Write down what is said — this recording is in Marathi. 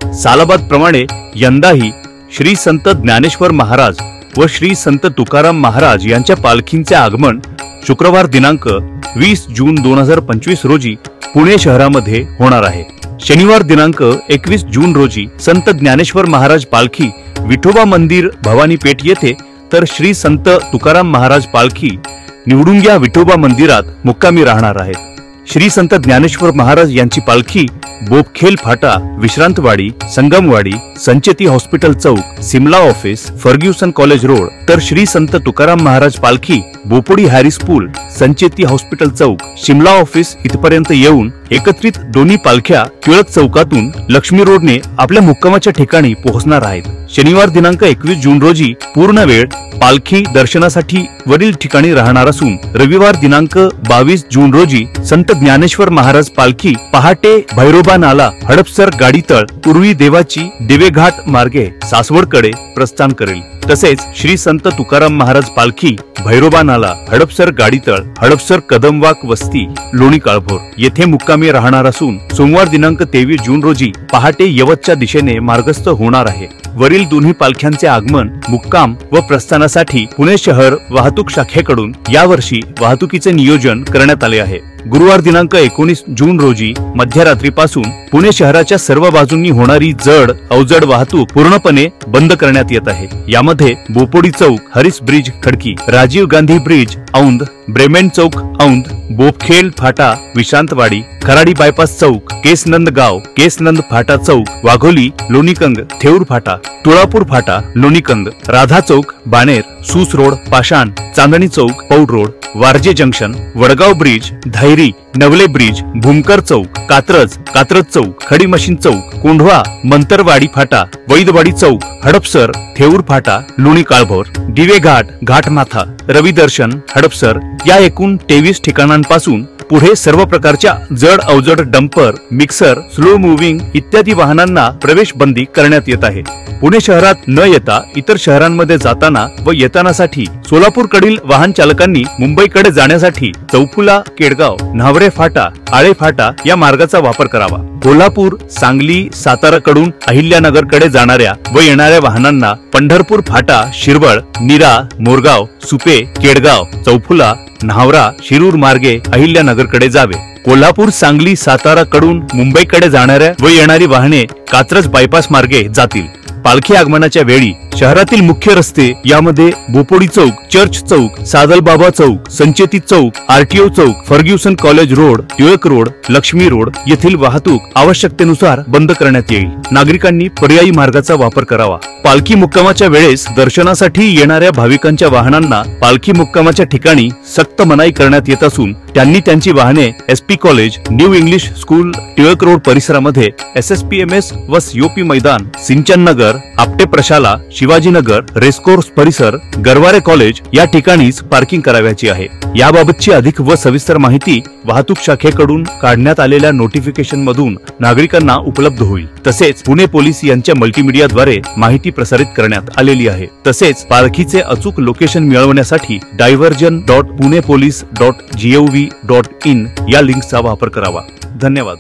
सालाबाद प्रमाणे यंदाही श्री संत ज्ञानेश्वर महाराज व श्री संत तुकाराम महाराज यांच्या पालखींचे आगमन शुक्रवार दिनांक 20 जून 2025 रोजी पुणे शहरामध्ये होणार आहे। शनिवार दिनांक 21 जून रोजी संत ज्ञानेश्वर महाराज पालखी विठोबा मंदिर भवानी पेठ येथे, तर श्री संत तुकाराम महाराज पालखी निवडुंग्या विठोबा मंदिरात मुक्कामी राहणार आहेत। श्री संत ज्ञानेश्वर महाराज यांची पालखी बोपखेल फाटा, विश्रांतवाडी, संगमवाडी, संचेती हॉस्पिटल चौक, Simla office, Fergusson college road, तर श्री संत तुकाराम महाराज पालखी बोपोडी हॅरिस पूल, संचेती हॉस्पिटल चौक, शिमला ऑफिस इथपर्यंत येऊन एकत्रित दोन्ही पालख्या टिळक चौकातून लक्ष्मी रोडने आपल्या मुक्कामाच्या ठिकाणी पोहोचणार आहेत। शनिवार दिनांक 21 जून रोजी पूर्ण वेळ पालखी दर्शनासाठी वरील ठिकाणी राहणार असून रविवार दिनांक 22 जून रोजी संत ज्ञानेश्वर महाराज पालखी पहाटे भैरोबा नाला, हडपसर गाडीतळ, पूर्वी देवाची दिवेघाट मार्गे सासवडकडे प्रस्थान करेल। तसेच श्री संत तुकाराम महाराज पालखी भैरोबा नाला, हडपसर गाडीतळ, हडपसर कदमवाक वस्ती, लोणी काळभोर येथे मुक्कामी राहणार असून सोमवार दिनांक 23 जून रोजी पहाटे यवतच्या दिशेने मार्गस्थ होणार आहे। वरील दोन्ही पालख्यांचे आगमन, मुक्काम व प्रस्थानासाठी पुणे शहर वाहतूक शाखेकडून यावर्षी वाहतुकीचे नियोजन करण्यात आले आहे। गुरुवार दिनांक 19 जून रोजी मध्यरात्रीपासून पुणे शहराच्या सर्व बाजूंनी होणारी जड अवजड वाहतूक पूर्णपणे बंद करण्यात येत आहे। यामध्ये बोपोडी चौक, Harris bridge Khadki, Rajiv Gandhi bridge Aundh, Bremen चौक औंध, बोपखेल फाटा विश्रांतवाडी, खराडी बायपास चौक, केसनंद गाव, केसनंद फाटा चौक, वाघोली, लोणीकंद, थेऊर फाटा, तुळापूर फाटा, लोणीकंद, राधा चौक, बाणेर, सूस रोड, पाषाण, चांदणी चौक, Paud road, Warje junction, Wadgaon bridge, Dhayari, Navale bridge, Bhumkar चौक, कात्रज, कात्रज चौक, खडी मशीन चौक, कोंढवा, मंतरवाडी फाटा, वैदवाडी चौक, हडपसर, थेऊर फाटा, लोणी काळभोर, दिवे घाट, घाटमाथा, रविदर्शन, हडपसर या एकूण 23 ठिकाणांपासून पुढे सर्व प्रकारच्या जड अवजड डंपर, मिक्सर, स्लो मूव्हिंग इत्यादी वाहनांना प्रवेश बंदी करण्यात येत आहे। पुणे शहरात न येता इतर शहरांमध्ये जाताना व येतानासाठी सोलापूरकडील वाहन चालकांनी मुंबईकडे जाण्यासाठी चौफुला, केडगाव, न्हावरे फाटा, आळे फाटा या मार्गाचा वापर करावा। कोल्हापूर, सांगली, साताराकडून अहिल्यानगरकडे जाणाऱ्या व येणाऱ्या वाहनांना पंढरपूर फाटा, शिरवळ, नीरा, मोरगाव, सुपे, केडगाव, चौफुला, न्हावरा, शिरूर मार्गे अहिल्यानगरकडे जावे। कोल्हापूर, सांगली, सातारा कडून मुंबईकडे जाणाऱ्या व येणारी वाहने कात्रज बायपास मार्गे जातील। पालखी आगमनाच्या वेळी शहरातील मुख्य रस्ते यामध्ये बोपोडी चौक, चर्च चौक, सादलबाबा चौक, संचेती चौक, आरटीओ चौक, Fergusson college road, Tilak road, Laxmi road येथील वाहतूक आवश्यकतेनुसार बंद करण्यात येईल। नागरिकांनी पर्यायी मार्गाचा वापर करावा। पालखी मुक्कामाच्या वेळेस दर्शनासाठी येणाऱ्या भाविकांच्या वाहनांना पालखी मुक्कामाच्या ठिकाणी सक्त मनाई करण्यात येत असून त्यांनी त्यांची वाहने SP college, new English school, Tilak road परिसरामध्ये, एसएसपीएमएस व सीओपी मैदान, सिंचन नगर, आपटे प्रशाला, शिवाजीनगर, रेसकोर्स परिसर, गरवारे कॉलेज या ठिकाणीच पार्किंग करावयाची आहे। याबाबतची अधिक व सविस्तर माहिती वाहतूक शाखेकडून काढण्यात आलेल्या नोटिफिकेशन मधून नागरिकांना उपलब्ध होईल। तसेच पुणे पोलीस यांच्या मल्टीमीडियाद्वारे माहिती प्रसारित करण्यात आलेली आहे। तसेच पालखीचे अचूक लोकेशन मिळवण्यासाठी diversion.punepolice.gov.in या लिंकचा वापर करावा। धन्यवाद।